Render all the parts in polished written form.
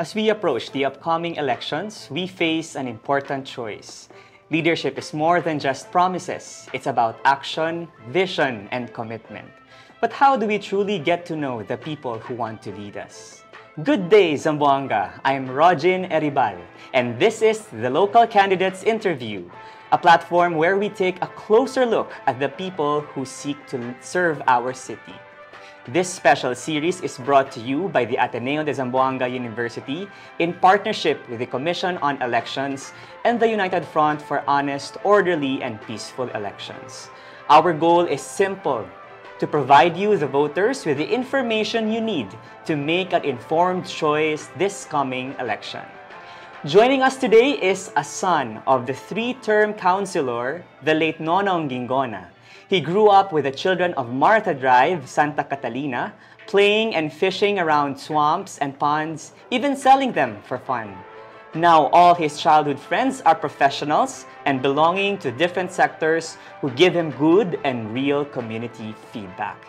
As we approach the upcoming elections, we face an important choice. Leadership is more than just promises. It's about action, vision, and commitment. But how do we truly get to know the people who want to lead us? Good day, Zamboanga. I'm Rogin Eribal, and this is the Local Candidates Interview, a platform where we take a closer look at the people who seek to serve our city. This special series is brought to you by the Ateneo de Zamboanga University in partnership with the Commission on Elections and the United Front for Honest, Orderly, and Peaceful Elections. Our goal is simple: to provide you, the voters, with the information you need to make an informed choice this coming election. Joining us today is a son of the three-term councilor, the late Nonong Gingona. He grew up with the children of Martha Drive, Santa Catalina, playing and fishing around swamps and ponds, even selling them for fun. Now all his childhood friends are professionals and belonging to different sectors who give him good and real community feedback.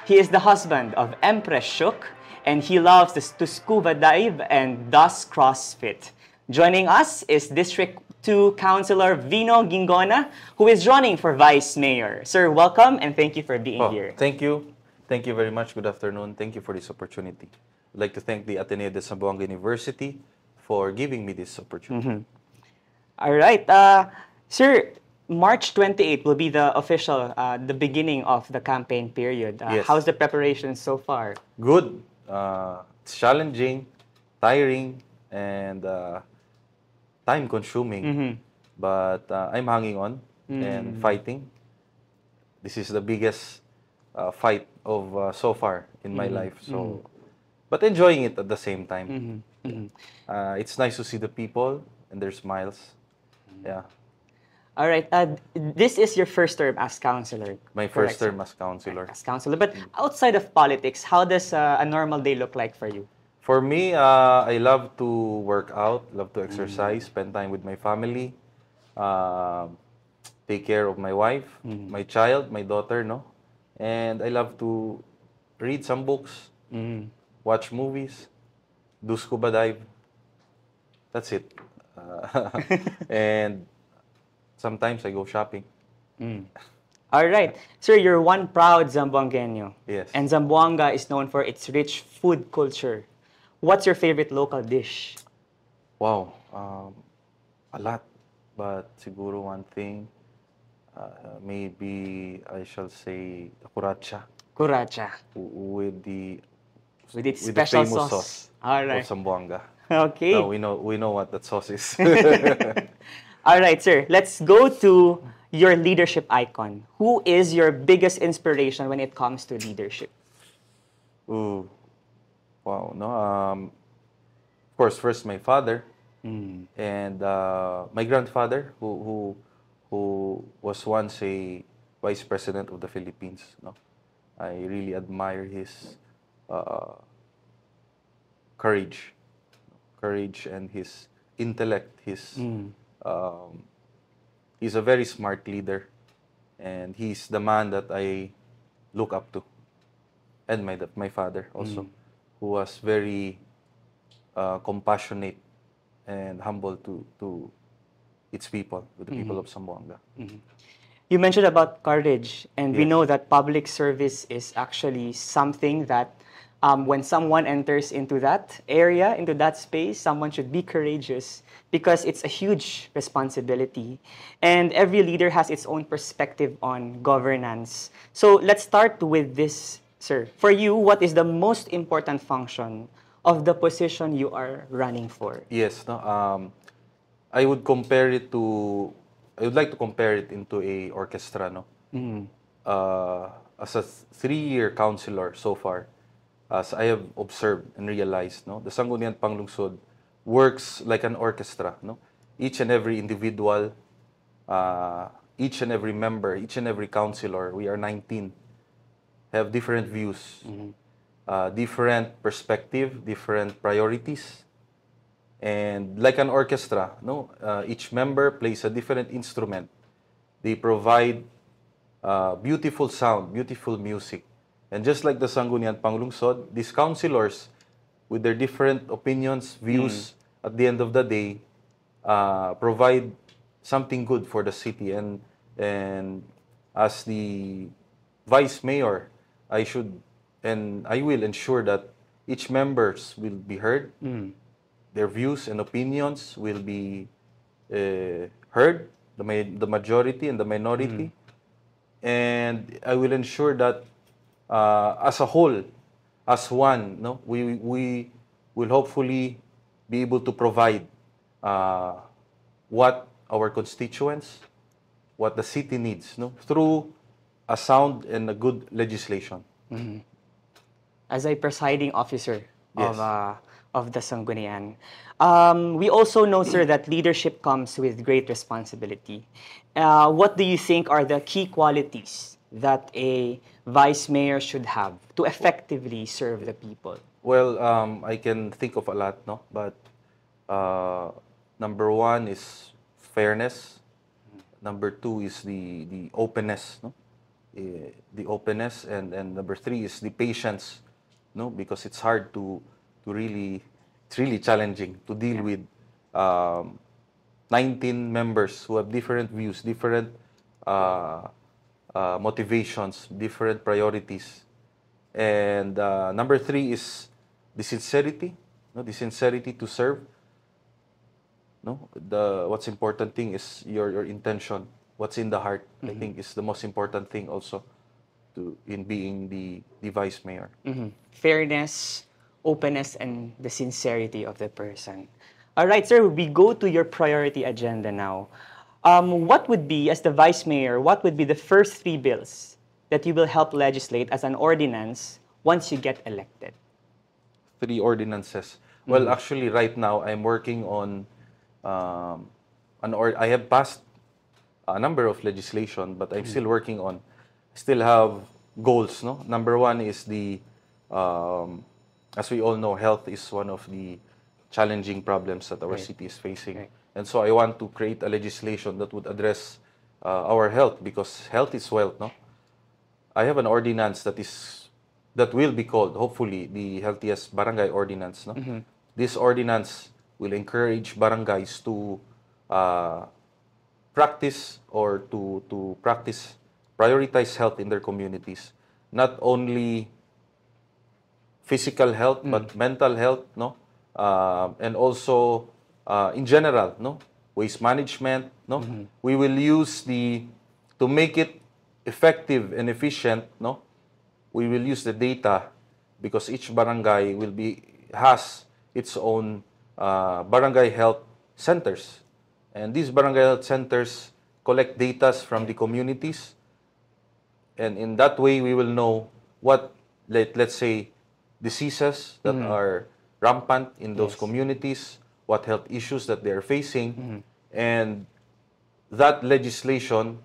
He is the husband of Empress Shook, and he loves to scuba dive and does CrossFit. Joining us is District 2 Councilor Vino Gingona, who is running for Vice Mayor. Sir, welcome and thank you for being here. Thank you. Thank you very much. Good afternoon. Thank you for this opportunity. I'd like to thank the Ateneo de Zamboanga University for giving me this opportunity. All right. Sir, March 28 will be the official, the beginning of the campaign period. Yes. How's the preparation so far? Good. It's challenging, tiring, and time-consuming. But I'm hanging on and fighting. This is the biggest fight of so far in my life. So, but enjoying it at the same time. It's nice to see the people and their smiles. Yeah. All right. This is your first term as councilor. My correct, first term sir? as councilor. As councilor. But outside of politics, how does a normal day look like for you? For me, I love to work out, love to exercise, spend time with my family, take care of my wife, my child, my daughter, no? And I love to read some books, watch movies, do scuba dive. That's it. And sometimes I go shopping. All right. Sir, you're one proud Zamboangueño. Yes. And Zamboanga is known for its rich food culture. What's your favorite local dish? Wow, a lot. But siguro one thing, maybe I shall say the kuracha Kuracha. with the With its with the special famous sauce. All right. of Zamboanga. Okay. No, we know what that sauce is. All right, sir. Let's go to your leadership icon. Who is your biggest inspiration when it comes to leadership? Ooh, wow. No, of course, first my father and my grandfather, who was once a vice president of the Philippines. No, I really admire his courage and his intellect. He's a very smart leader, and he's the man that I look up to. And my father also, who was very compassionate and humble to its people, to the people of Zamboanga. You mentioned about courage, and we Yes. know that public service is actually something that when someone enters into that area, into that space, someone should be courageous because it's a huge responsibility. And every leader has its own perspective on governance. So let's start with this, sir. For you, what is the most important function of the position you are running for? Yes, no. I would compare it to. I would like to compare it into a orchestra, no. As a 3-year councilor so far, as I have observed and realized, no, the Sangguniang Panglungsod works like an orchestra, no. Each and every individual, each and every member, each and every councilor, we are 19, have different views, different perspective, different priorities. And like an orchestra, no, each member plays a different instrument. They provide beautiful sound, beautiful music. And just like the Sangguniang Panglungsod, these councilors with their different opinions, views, at the end of the day, provide something good for the city. And as the vice mayor, I should and I will ensure that each members will be heard, their views and opinions will be heard, the majority and the minority, and I will ensure that as a whole, as one, no, we will hopefully be able to provide what our constituents, what the city needs, no, through a sound and a good legislation. As a presiding officer Yes. of the Sanggunian, we also know, sir, that leadership comes with great responsibility. What do you think are the key qualities that a vice mayor should have to effectively serve the people? Well, I can think of a lot, no, but number one is fairness. Number two is the openness, no, the openness, and number three is the patience, no, because it's hard to really, it's really challenging to deal with 19 members who have different views, different motivations, different priorities. And number three is the sincerity, no, the sincerity to serve. No, what's important thing is your intention, what's in the heart. I think is the most important thing also in being the vice mayor. Fairness, openness, and the sincerity of the person. All right, sir, we go to your priority agenda now. What would be, as the vice mayor, what would be the first 3 bills that you will help legislate as an ordinance once you get elected? 3 ordinances. Well, actually, right now I'm working on I have passed a number of legislation, but I'm still working on. Still have goals. No, number one is as we all know, health is one of the challenging problems that our city is facing, and so I want to create a legislation that would address our health, because health is wealth. No, I have an ordinance that will be called, hopefully, the Healthiest Barangay Ordinance. No, this ordinance will encourage barangays to practice or to prioritize health in their communities. Not only physical health, but mental health, no, and also in general, no, waste management, no. We will use to make it effective and efficient, no. We will use the data, because each barangay has its own barangay health centers, and these barangay health centers collect data from the communities, and in that way we will know what, let's say, diseases that are rampant in those communities, what health issues that they are facing, and that legislation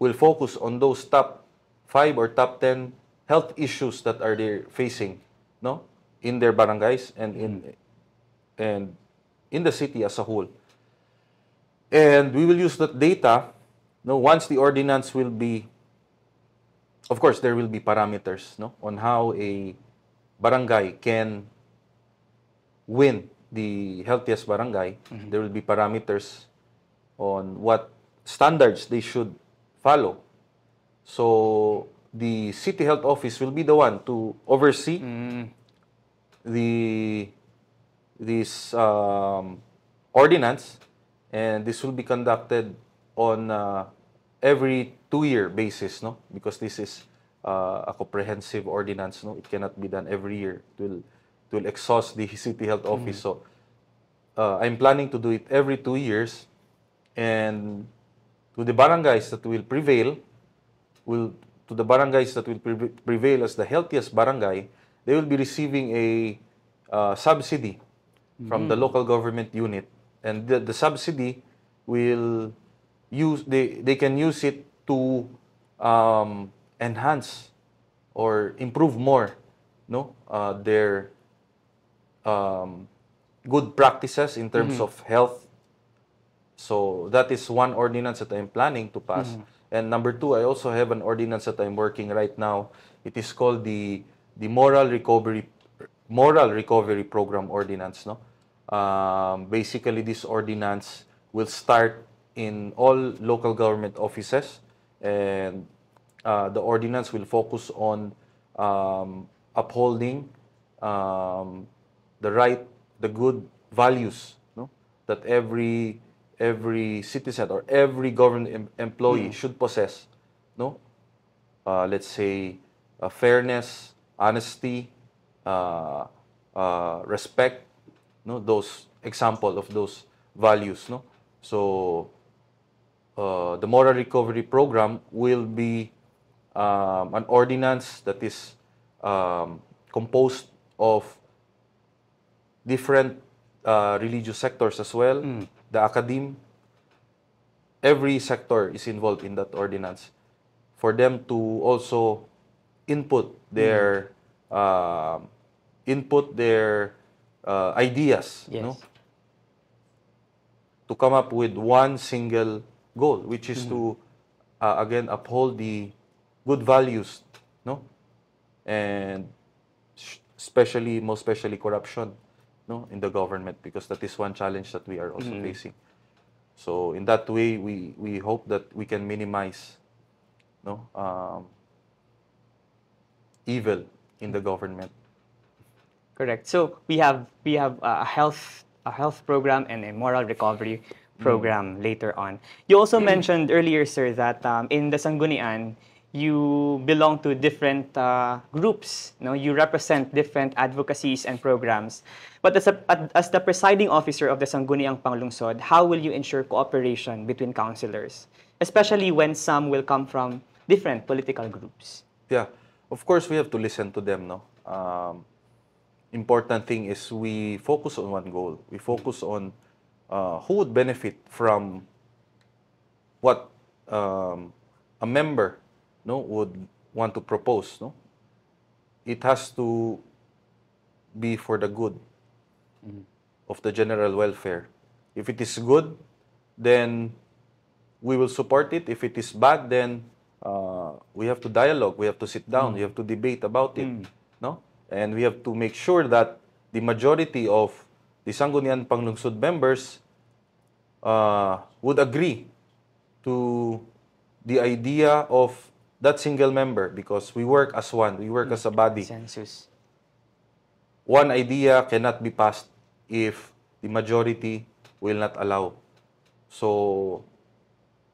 will focus on those top 5 or top 10 health issues that are they facing, no, in their barangays and in the city as a whole. And we will use that data. No, once the ordinance will be, of course, there will be parameters, no, on how a barangay can win the healthiest barangay. There will be parameters on what standards they should follow. So the city health office will be the one to oversee this ordinance, and this will be conducted on every 2-year basis, no, because this is a comprehensive ordinance, no, it cannot be done every year. It will exhaust the city health office. So I'm planning to do it every 2 years, and to the barangays that will prevail as the healthiest barangay, they will be receiving a subsidy from the local government unit, and the subsidy will they can use it to enhance or improve more, no, their good practices in terms of health. So that is one ordinance that I'm planning to pass. And number 2, I also have an ordinance that I'm working right now. It is called the Moral Recovery Moral Recovery Program Ordinance. No? Basically, this ordinance will start in all local government offices, and the ordinance will focus on upholding the good values, no? That every citizen or every government employee should possess, no? Let's say fairness, honesty, respect, no? Those example of those values, no? So the Moral Recovery Program will be an ordinance that is composed of different religious sectors as well. The academe, every sector is involved in that ordinance for them to also input their ideas, Yes. no? To come up with one single goal, which is to again uphold the good values, no? And most especially corruption, no, in the government, because that is one challenge that we are also facing. So in that way, we hope that we can minimize, no, evil in the government. Correct. So we have a health program and a moral recovery program later on. You also mentioned earlier, sir, that in the Sanggunian you belong to different groups. No, you represent different advocacies and programs. But as the presiding officer of the Sangguniang Panglungsod, how will you ensure cooperation between councilors, especially when some will come from different political groups? Yeah, of course we have to listen to them, no. Important thing is we focus on one goal. We focus on who would benefit from what a member, no, would want to propose, no. It has to be for the good of the general welfare. If it is good, then we will support it. If it is bad, then we have to dialogue. We have to sit down. We have to debate about it, no. And we have to make sure that the majority of the Sangguniang Panglungsod members would agree to the idea of that single member, because we work as one. We work as a body. Census. One idea cannot be passed if the majority will not allow. So,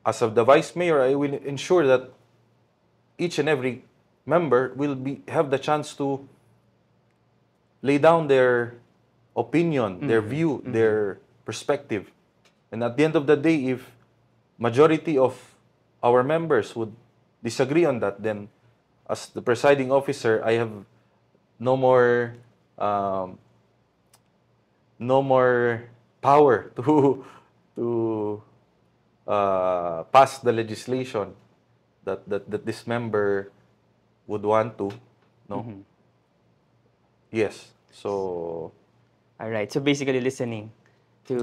as of the Vice Mayor, I will ensure that each and every member will have the chance to lay down their opinion, their view, their perspective. And at the end of the day, if majority of our members would disagree on that, then as the presiding officer, I have no more power to pass the legislation that this member would want to, no. Yes. So All right. So basically listening to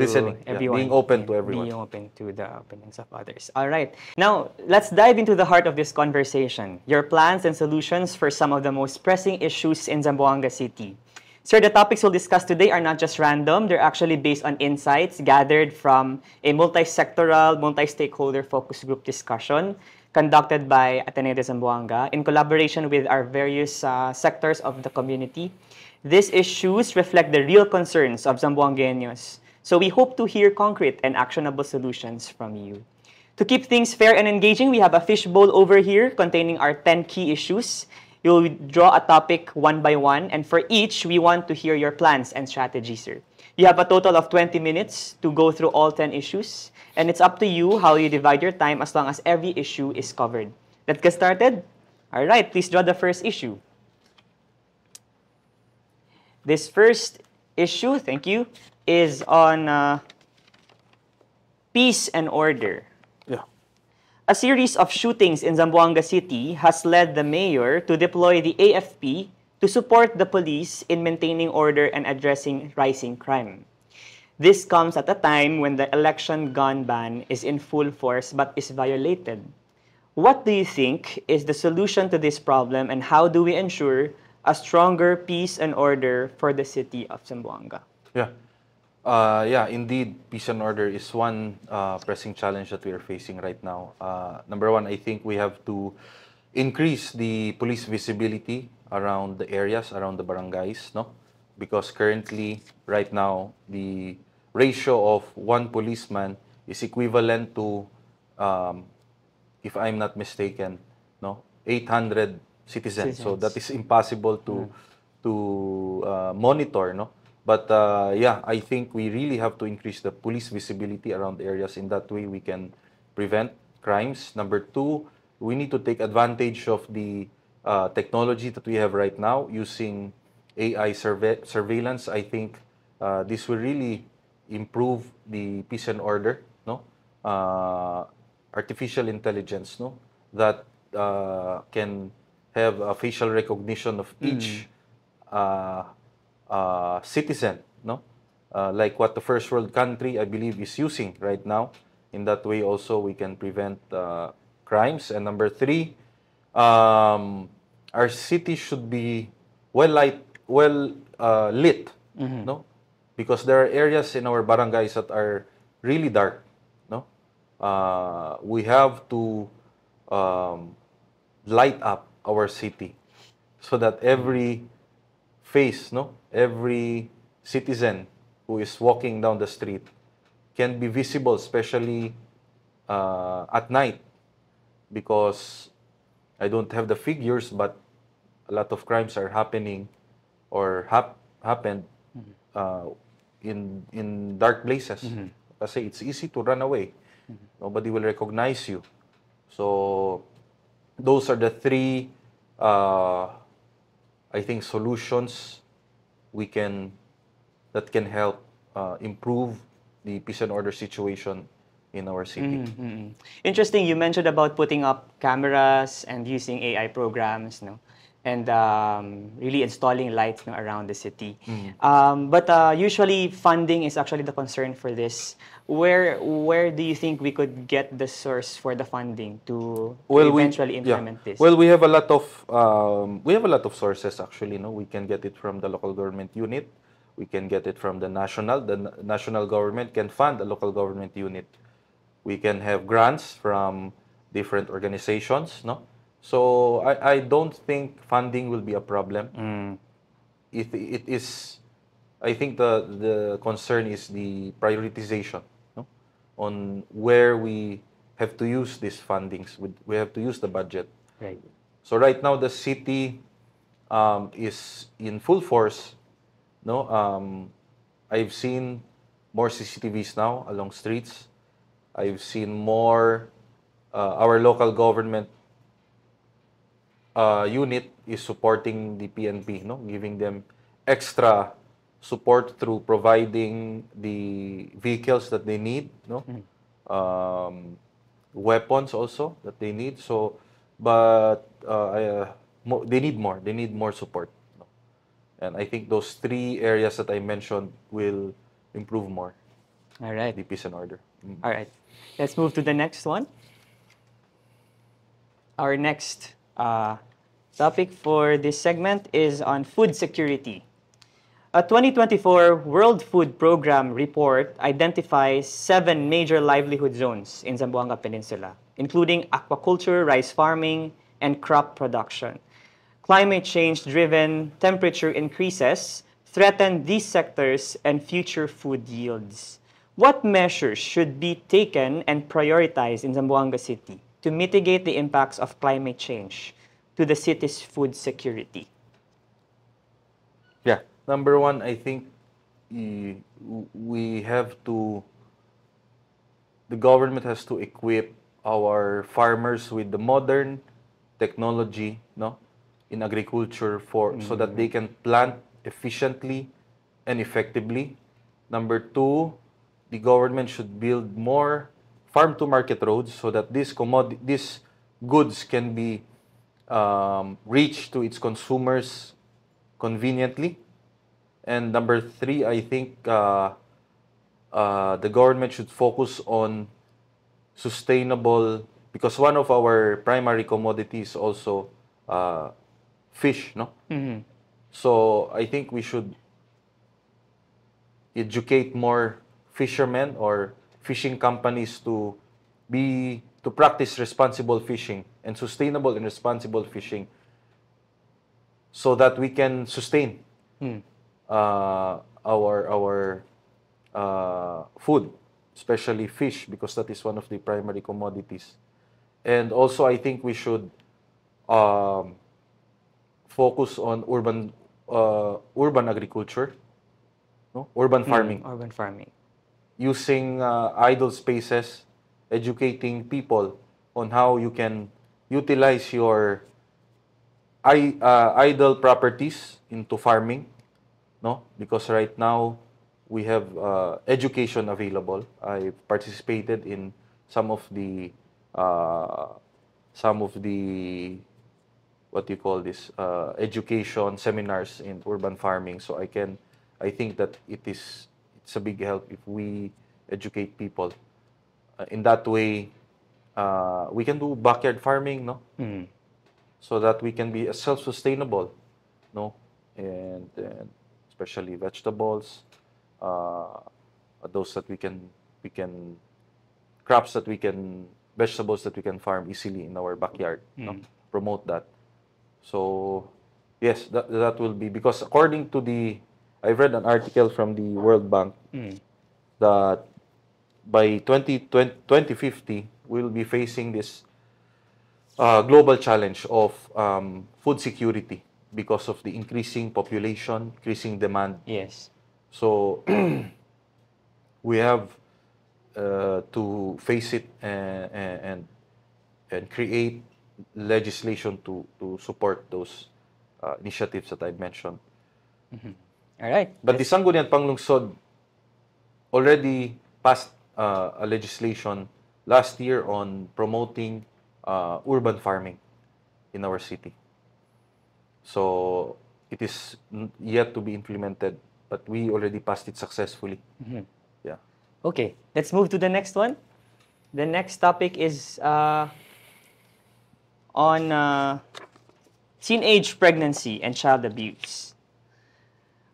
everyone. Being open to everyone. Being open to the opinions of others. All right. Now, let's dive into the heart of this conversation. Your plans and solutions for some of the most pressing issues in Zamboanga City. Sir, the topics we'll discuss today are not just random. They're actually based on insights gathered from a multi-sectoral, multi-stakeholder focus group discussion conducted by Ateneo de Zamboanga in collaboration with our various sectors of the community. These issues reflect the real concerns of Zamboangueños. So we hope to hear concrete and actionable solutions from you. To keep things fair and engaging, we have a fishbowl over here containing our 10 key issues. You'll draw a topic one by one, and for each, we want to hear your plans and strategies, sir. You have a total of 20 minutes to go through all 10 issues, and it's up to you how you divide your time as long as every issue is covered. Let's get started. All right, please draw the first issue. This first issue, thank you, is on peace and order. Yeah. A series of shootings in Zamboanga City has led the mayor to deploy the AFP to support the police in maintaining order and addressing rising crime. This comes at a time when the election gun ban is in full force but is violated. What do you think is the solution to this problem, and how do we ensure a stronger peace and order for the city of Zamboanga? Yeah. Yeah, indeed, peace and order is one pressing challenge that we are facing right now. Number one, I think we have to increase the police visibility around the areas, around the barangays, no? Because currently, right now, the ratio of one policeman is equivalent to, if I'm not mistaken, no, 800 citizens. So that is impossible to monitor, no. But yeah, I think we really have to increase the police visibility around areas. In that way, we can prevent crimes. Number two, we need to take advantage of the technology that we have right now using AI surveillance. I think this will really improve the peace and order, no? Artificial intelligence, no? That can have a facial recognition of each citizen, no? Like what the first world country, I believe, is using right now. In that way, also, we can prevent crimes. And number three, our city should be lit, no? Because there are areas in our barangays that are really dark, no? We have to light up our city so that every face, no, every citizen who is walking down the street can be visible, especially at night, because I don't have the figures, but a lot of crimes are happening or happened in dark places. Kasi it's easy to run away. Nobody will recognize you. So those are the three, I think, solutions that can help improve the peace and order situation in our city. Interesting. You mentioned about putting up cameras and using AI programs, no, and really installing lights, no, around the city. But usually, funding is actually the concern for this. Where do you think we could get the source for the funding to eventually implement this? Well, we have a lot of sources actually. No, we can get it from the local government unit. We can get it from the national. The national government can fund the local government unit. We can have grants from different organizations, no? So I don't think funding will be a problem. It is, I think the concern is the prioritization, no? On where we have to use these fundings. We have to use the budget. Right. So right now the city is in full force, no? I've seen more CCTVs now along streets. I've seen more, our local government unit is supporting the PNP, no? Giving them extra support through providing the vehicles that they need, no? Weapons also that they need. So, but they need more. They need more support. No? And I think those three areas that I mentioned will improve more. All right. The peace and order. All right. Let's move to the next one. Our next topic for this segment is on food security. A 2024 World Food Program report identifies 7 major livelihood zones in Zamboanga Peninsula, including aquaculture, rice farming, and crop production. Climate change-driven temperature increases threaten these sectors and future food yields. What measures should be taken and prioritized in Zamboanga City to mitigate the impacts of climate change to the city's food security? Yeah. Number one, I think the government has to equip our farmers with the modern technology, no, in agriculture so that they can plant efficiently and effectively. Number two, the government should build more farm-to-market roads so that these goods can be reached to its consumers conveniently. And number three, I think the government should focus on sustainable, because one of our primary commodities also fish, no? So I think we should educate more fishermen or fishing companies to practice responsible fishing and sustainable and responsible fishing, so that we can sustain our food, especially fish, because that is one of the primary commodities. And also, I think we should um, focus on urban agriculture, no? Urban farming, Urban farming. using idle spaces, educating people on how you can utilize your idle properties into farming, no? Because right now we have education available. I participated in some of the uh, what do you call this, education seminars in urban farming. So I think that it's a big help if we educate people. In that way, we can do backyard farming, no? So that we can be self-sustainable, no? And especially vegetables, uh, those that we can crops that we can vegetables that we can farm easily in our backyard, no? Promote that. So yes, that will be, because according to I've read an article from the World Bank that by 2050 we'll be facing this global challenge of food security because of the increasing population, increasing demand. Yes. So we have to face it and create legislation to support those initiatives that I mentioned. All right. But the Sangguniang Panglungsod already passed a legislation last year on promoting urban farming in our city. So it is yet to be implemented, but we already passed it successfully. Yeah. Okay, let's move to the next one. The next topic is on teenage pregnancy and child abuse.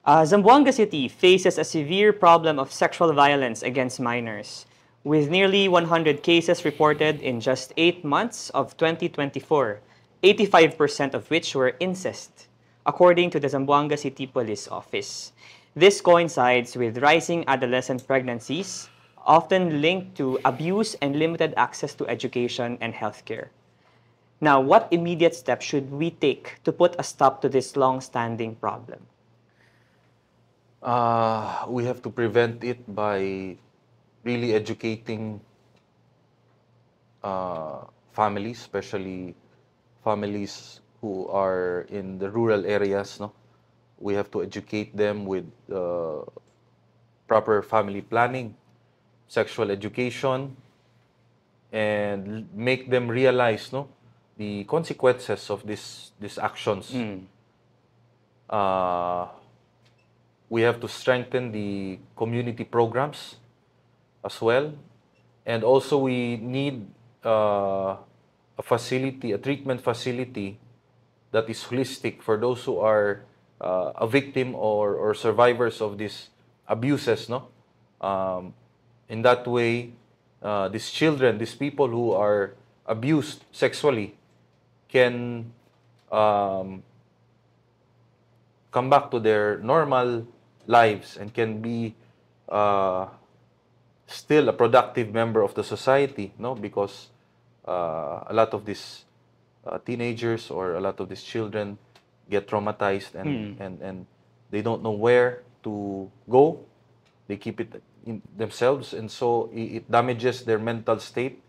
Zamboanga City faces a severe problem of sexual violence against minors, with nearly 100 cases reported in just 8 months of 2024, 85% of which were incest, according to the Zamboanga City Police Office. This coincides with rising adolescent pregnancies, often linked to abuse and limited access to education and healthcare. Now, what immediate steps should we take to put a stop to this long-standing problem? We have to prevent it by really educating families, especially families who are in the rural areas, no? We have to educate them with proper family planning, sexual education, and make them realize, no, the consequences of these actions. We have to strengthen the community programs as well, and also we need a facility, a treatment facility that is holistic for those who are a victim or survivors of these abuses, no? In that way, these children, these people who are abused sexually can come back to their normal lives and can be still a productive member of the society, no? Because a lot of these teenagers or a lot of these children get traumatized and they don't know where to go. They keep it in themselves, and so it damages their mental state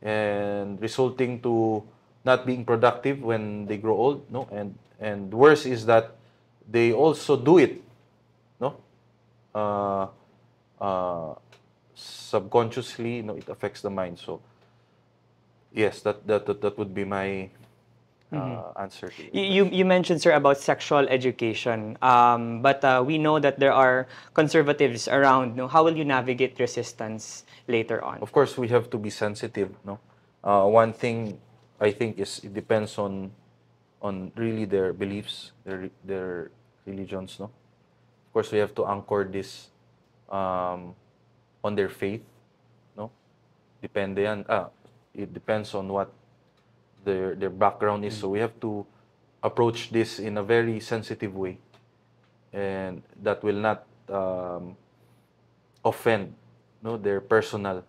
and resulting to not being productive when they grow old, no? And worse is that they also do it, no? Subconsciously, no, it affects the mind. So yes, that would be my answer to it. You mentioned, sir, about sexual education, but we know that there are conservatives around. No? How will you navigate resistance later on? Of course, we have to be sensitive, no? One thing I think is it depends on really their beliefs, their religions, no? Of course, we have to anchor this on their faith, no? Depende yan. It depends on what their background is. So we have to approach this in a very sensitive way, and that will not offend, no, their personal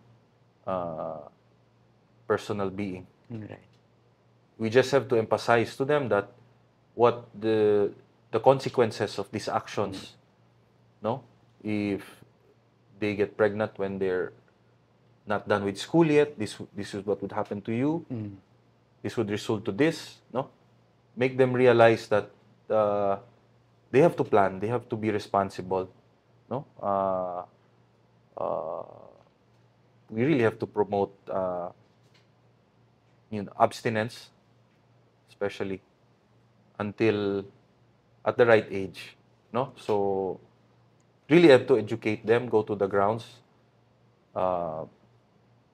being. Right. We just have to emphasize to them that what the consequences of these actions, no, if they get pregnant when they're not done with school yet, this is what would happen to you. This would result to this, no? Make them realize that they have to plan, they have to be responsible, no? We really have to promote abstinence, especially until at the right age, no? So really have to educate them, go to the grounds.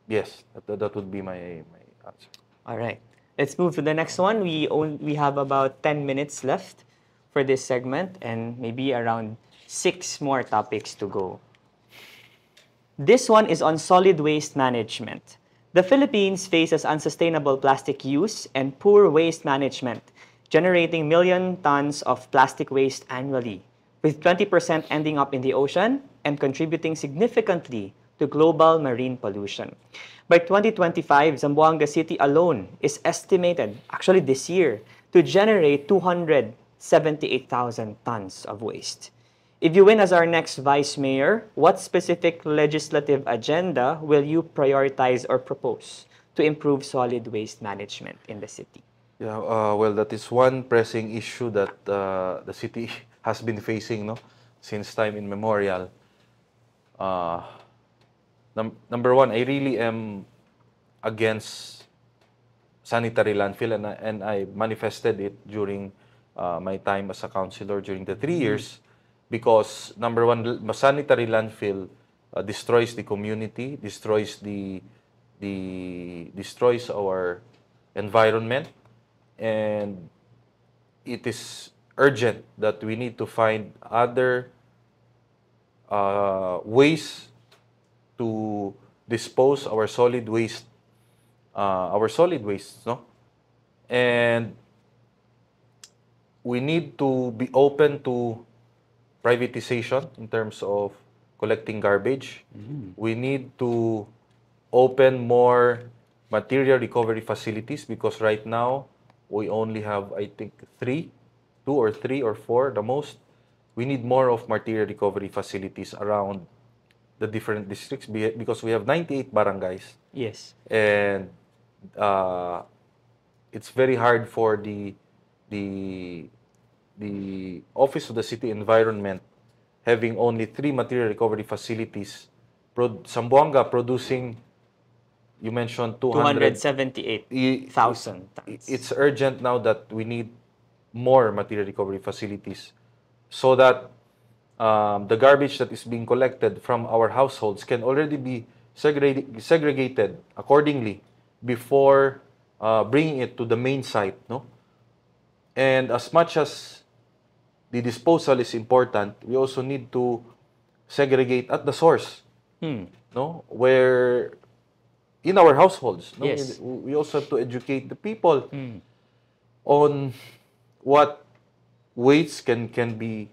Yes, that would be my answer. All right. Let's move to the next one. We have about 10 minutes left for this segment and maybe around 6 more topics to go. This one is on solid waste management. The Philippines faces unsustainable plastic use and poor waste management, generating million tons of plastic waste annually, with 20% ending up in the ocean and contributing significantly to global marine pollution. By 2025, Zamboanga City alone is estimated, actually this year, to generate 278,000 tons of waste. If you win as our next vice mayor, what specific legislative agenda will you prioritize or propose to improve solid waste management in the city? Yeah, well, that is one pressing issue that the city has been facing, no, since time immemorial. Number one, I really am against sanitary landfill, and I manifested it during my time as a councilor during the 3 years, because number one, sanitary landfill destroys the community, destroys destroys our environment, and it is urgent that we need to find other ways to dispose our solid waste, no? And we need to be open to privatization in terms of collecting garbage. We need to open more material recovery facilities, because right now we only have, I think, 2 or 3 or 4 the most. We need more of material recovery facilities around the different districts, because we have 98 barangays. Yes. And it's very hard for the Office of the City Environment having only 3 material recovery facilities. Zamboanga producing, you mentioned 278,000 tons. It's urgent now that we need more material recovery facilities, so that the garbage that is being collected from our households can already be segregated accordingly before bringing it to the main site, no? And as much as the disposal is important, we also need to segregate at the source, no? Where in our households, no? Yes. We also have to educate the people on what waste can be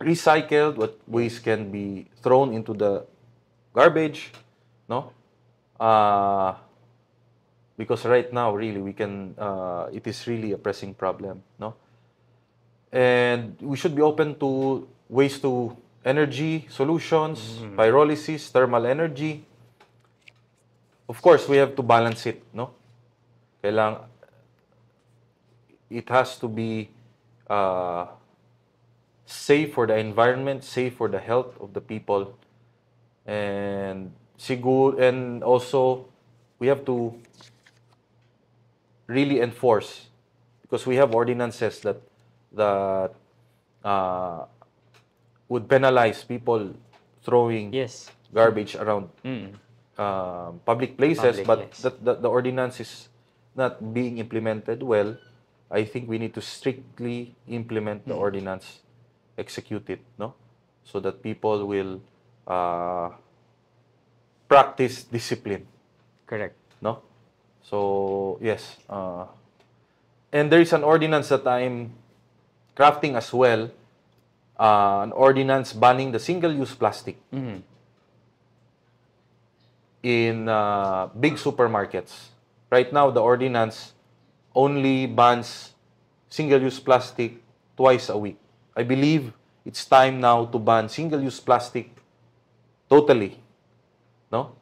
recycled, what waste can be thrown into the garbage, no? Because right now, really, we can. It is really a pressing problem, no? And we should be open to waste to energy solutions, pyrolysis, thermal energy. Of course, we have to balance it, no? It has to be safe for the environment, safe for the health of the people, and also we have to really enforce, because we have ordinances that would penalize people throwing garbage around public places, but the ordinance is not being implemented well. I think we need to strictly implement the ordinance, execute it, no? So that people will practice discipline, Correct. no? So, yes. And there is an ordinance that I'm crafting as well, an ordinance banning the single-use plastic in big supermarkets. Right now, the ordinance only bans single-use plastic twice a week. I believe it's time now to ban single-use plastic totally. No?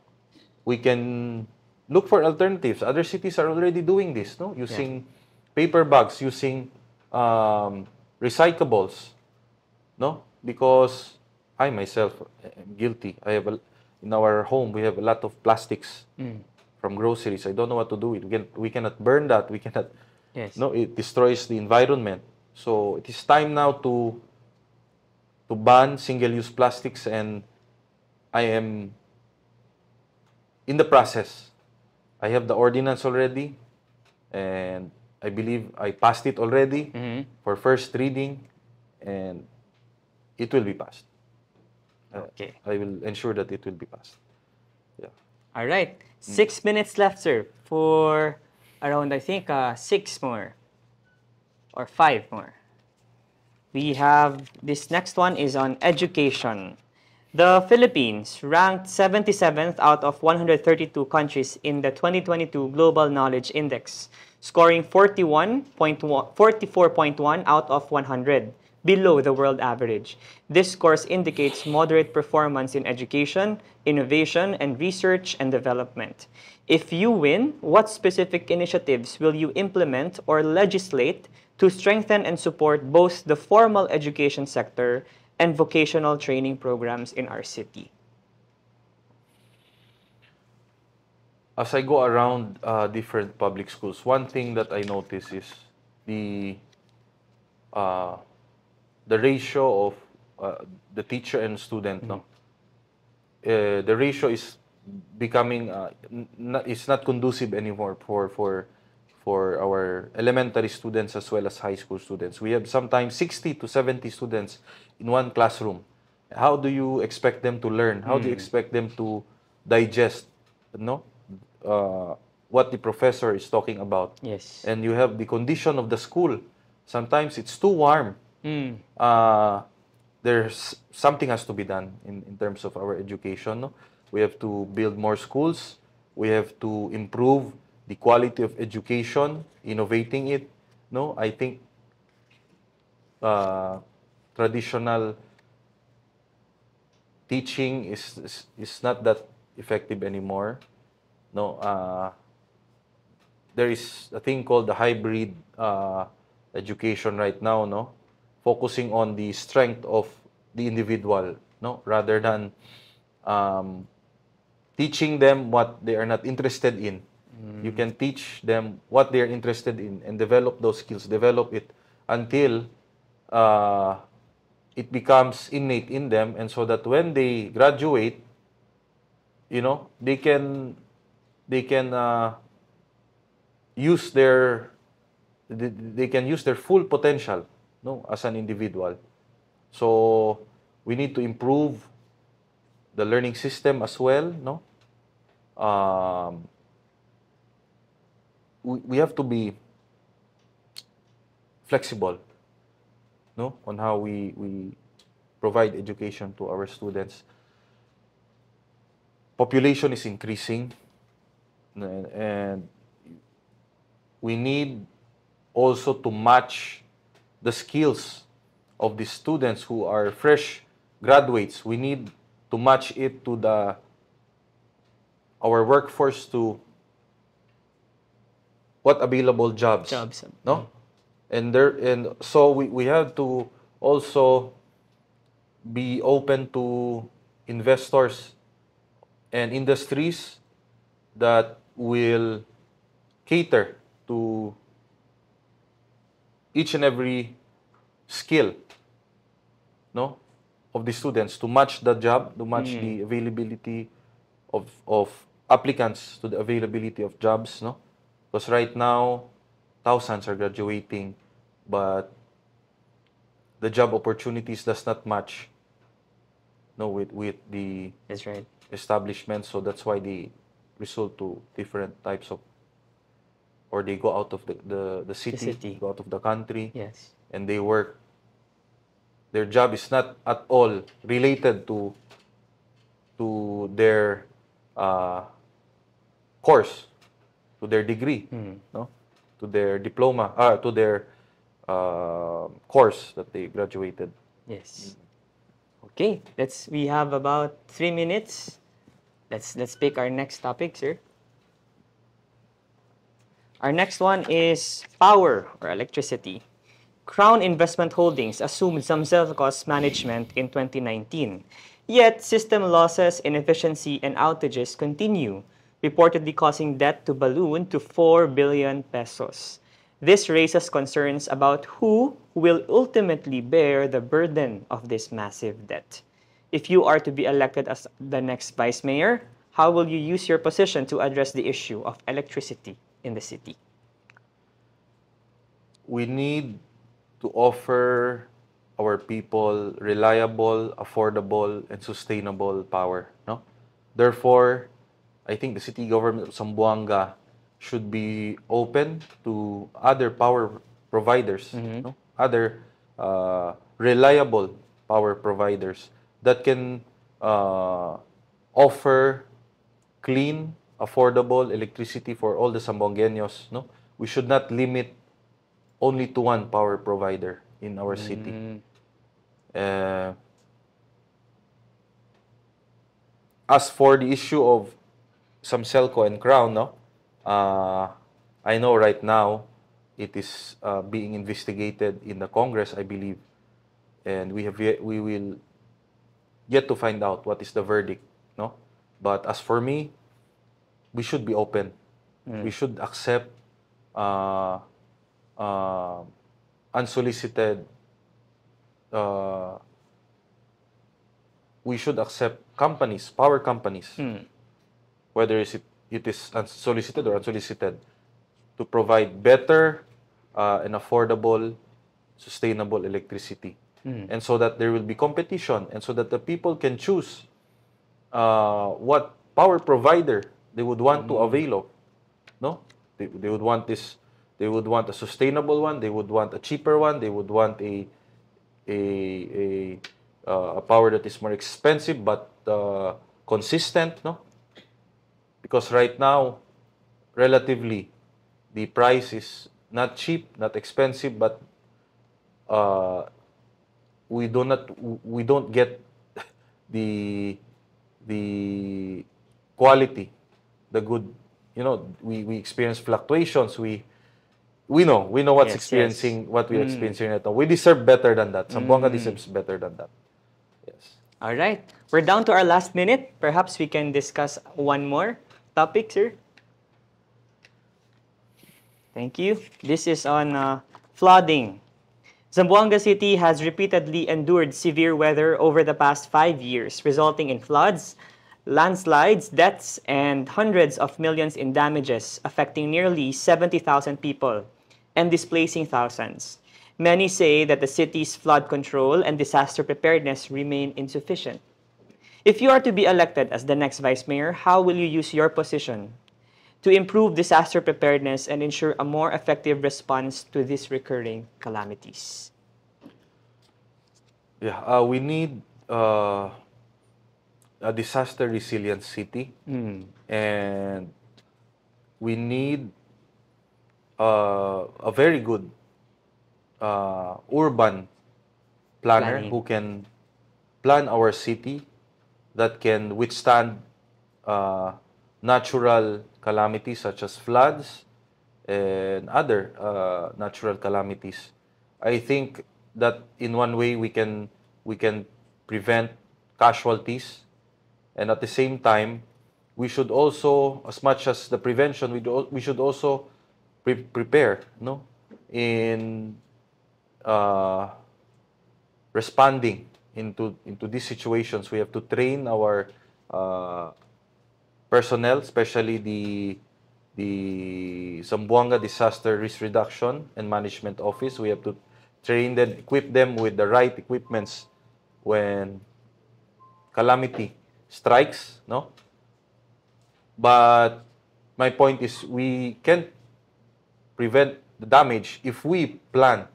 We can look for alternatives. Other cities are already doing this, no? Using paper bags, using recyclables, no? Because I myself am guilty. In our home, we have a lot of plastics from groceries. I don't know what to do with it. We cannot burn that. We cannot. Yes. No, it destroys the environment. So it is time now to ban single-use plastics, and I am in the process. I have the ordinance already, and I believe I passed it already for first reading, and it will be passed. Okay. I will ensure that it will be passed. Yeah. All right. 6 minutes left, sir, for around, I think, 6 more or 5 more. We have this next one is on education. The Philippines ranked 77th out of 132 countries in the 2022 Global Knowledge Index, scoring 44.1 out of 100, below the world average. This score indicates moderate performance in education, innovation, and research and development. If you win, what specific initiatives will you implement or legislate to strengthen and support both the formal education sector and vocational training programs in our city? As I go around different public schools, one thing that I notice is the ratio of the teacher and student. No, the ratio is becoming it's not conducive anymore for our elementary students as well as high school students. We have sometimes 60 to 70 students in one classroom. How do you expect them to learn? How do you expect them to digest, what the professor is talking about? Yes. And you have the condition of the school. Sometimes it's too warm. There's something has to be done in terms of our education. No? We have to build more schools. We have to improve the quality of education, innovating it. No, I think traditional teaching is not that effective anymore. No, there is a thing called the hybrid education right now. No, focusing on the strength of the individual. No, rather than teaching them what they are not interested in. You can teach them what they are interested in and develop those skills, develop it until it becomes innate in them, and so that when they graduate, they can use their full potential, as an individual. So we need to improve the learning system as well, we have to be flexible, on how we provide education to our students. Population is increasing, and we need also to match the skills of the students who are fresh graduates. We need to match it to our workforce, to what available jobs. No? And so we have to also be open to investors and industries that will cater to each and every skill, of the students, to match the job, to match the availability of applicants to the availability of jobs, Because right now, thousands are graduating, but the job opportunities does not match, no, with the That's right. establishment. So that's why they resort to different types of, or they go out of the city, city. go out of the country, Yes. and they work. Their job is not at all related to their course, to their degree, no, to their diploma, to their course that they graduated. Yes. Okay, we have about 3 minutes. Let's pick our next topic, sir. Our next one is power or electricity. Crown Investment Holdings assumed some self-cost management in 2019. Yet, system losses, inefficiency, and outages continue, reportedly causing debt to balloon to 4 billion pesos. This raises concerns about who will ultimately bear the burden of this massive debt. If you are to be elected as the next vice mayor, how will you use your position to address the issue of electricity in the city? We need to offer our people reliable, affordable, and sustainable power. No? Therefore, I think the city government of Zamboanga should be open to other power providers, no? Other reliable power providers that can offer clean, affordable electricity for all the Zamboangueños. No? We should not limit only to one power provider in our city. As for the issue of Samselco and Crown, no, I know right now it is being investigated in the Congress, I believe, and we will yet to find out what is the verdict, no. But as for me, we should be open. We should accept unsolicited. We should accept companies, power companies, whether it is unsolicited or unsolicited, to provide better and affordable, sustainable electricity. And so that there will be competition, and so that the people can choose what power provider they would want to avail of. No? They would want this. They would want a sustainable one. They would want a cheaper one. They would want a power that is more expensive but consistent. No? Because right now, relatively, the price is not cheap, not expensive, but we don't get the quality, the good. You know, we experience fluctuations. We know what's experiencing what we're experiencing right now. We deserve better than that. Zamboanga deserves better than that. Yes. All right. We're down to our last minute. Perhaps we can discuss one more topic, sir. Thank you. This is on flooding. Zamboanga City has repeatedly endured severe weather over the past 5 years, resulting in floods, landslides, deaths, and hundreds of millions in damages, affecting nearly 70,000 people and displacing thousands. Many say that the city's flood control and disaster preparedness remain insufficient. If you are to be elected as the next vice mayor, how will you use your position to improve disaster preparedness and ensure a more effective response to these recurring calamities? Yeah, we need a disaster resilient city, and we need a very good urban planner who can plan our city, that can withstand natural calamities such as floods and other natural calamities. I think that in one way we can prevent casualties, and at the same time we should also, as much as the prevention, we should also prepare, no, in responding into these situations. We have to train our personnel, especially the Zamboanga Disaster Risk Reduction and Management Office. We have to train them, equip them with the right equipments when calamity strikes, no? But my point is we can't prevent the damage if we plan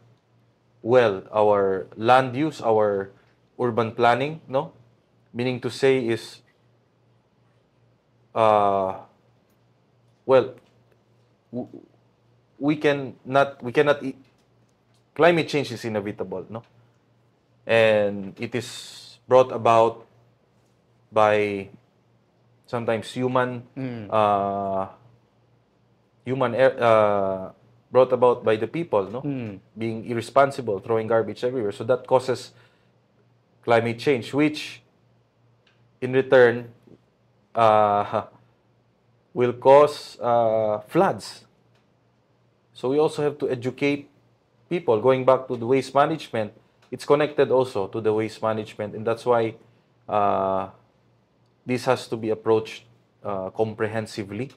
well our land use, our urban planning, no? Meaning to say is, well, we cannot, climate change is inevitable, no? And it is brought about by sometimes brought about by the people, no? Being irresponsible, throwing garbage everywhere. So that causes climate change, which in return will cause floods. So we also have to educate people. Going back to the waste management, it's connected also to the waste management, and that's why this has to be approached comprehensively.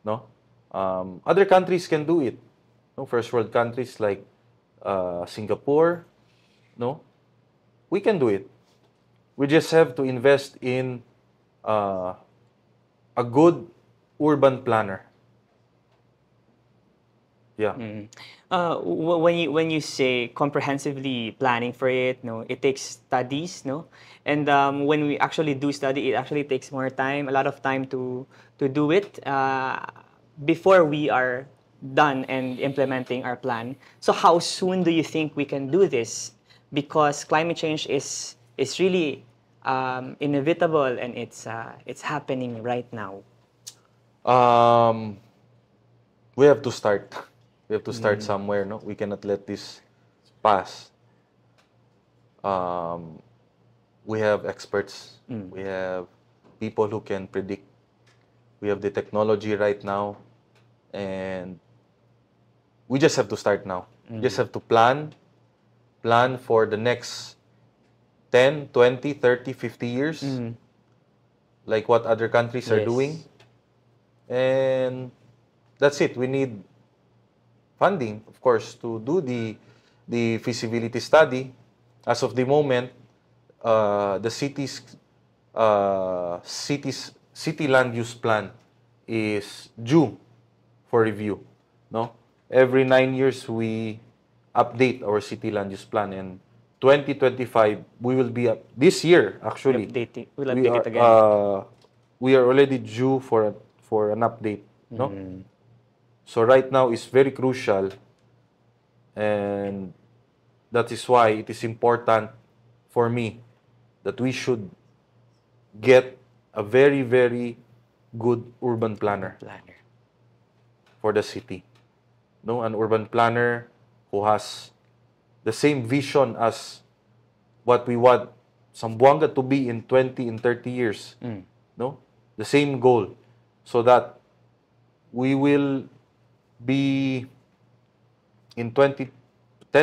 No, other countries can do it. No, first world countries like Singapore. No, we can do it. We just have to invest in a good urban planner. Yeah. When you say comprehensively planning for it, no, it takes studies, no, and when we actually do study, it actually takes more time, a lot of time to do it before we are done and implementing our plan. So how soon do you think we can do this? Because climate change is really inevitable, and it's happening right now. We have to start. We have to start somewhere, no? We cannot let this pass. We have experts. We have people who can predict. We have the technology right now. And we just have to start now. We just have to plan for the next 10, 20, 30, 50 years. Like what other countries are doing. And that's it. We need funding, of course, to do the feasibility study. As of the moment, the city land use plan is due for review. No, every 9 years we update our city land use plan, and 2025 we will be this year actually. We'll update it again. We are already due for an update. No. So right now is very crucial, and that is why it is important for me that we should get a very, very good urban planner for the city. No, an urban planner who has the same vision as what we want Zamboanga to be in 20 and 30 years. No, the same goal, so that we will be in 10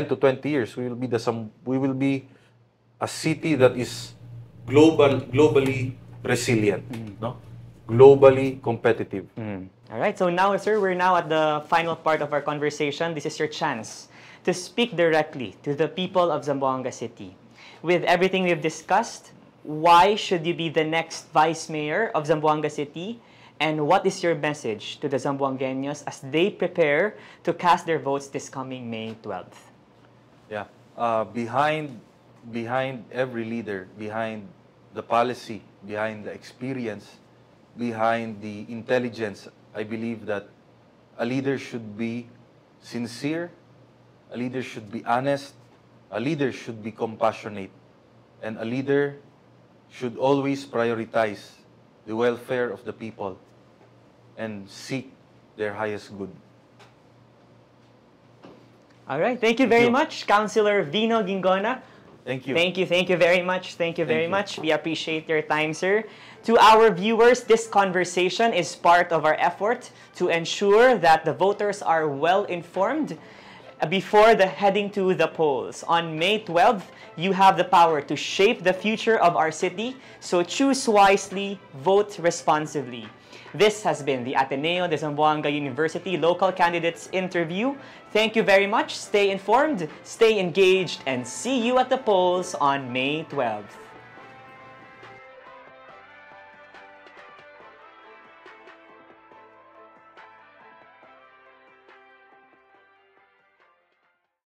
to 20 years, we will be a city that is globally resilient, no, globally competitive. All right. So now, sir, we're now at the final part of our conversation. This is your chance to speak directly to the people of Zamboanga City. With everything we've discussed, why should you be the next vice mayor of Zamboanga City? And what is your message to the Zamboangueños as they prepare to cast their votes this coming May 12th? Yeah. Behind every leader, behind the policy, behind the experience, behind the intelligence, I believe that a leader should be sincere, a leader should be honest, a leader should be compassionate, and a leader should always prioritize the welfare of the people and seek their highest good. All right. Thank you very much, Councilor Vino Gingona. Thank you. Thank you very much. Thank you very much. We appreciate your time, sir. To our viewers, this conversation is part of our effort to ensure that the voters are well informed before heading to the polls. On May 12th, you have the power to shape the future of our city, so choose wisely, vote responsibly. This has been the Ateneo de Zamboanga University Local Candidates Interview. Thank you very much. Stay informed, stay engaged, and see you at the polls on May 12th.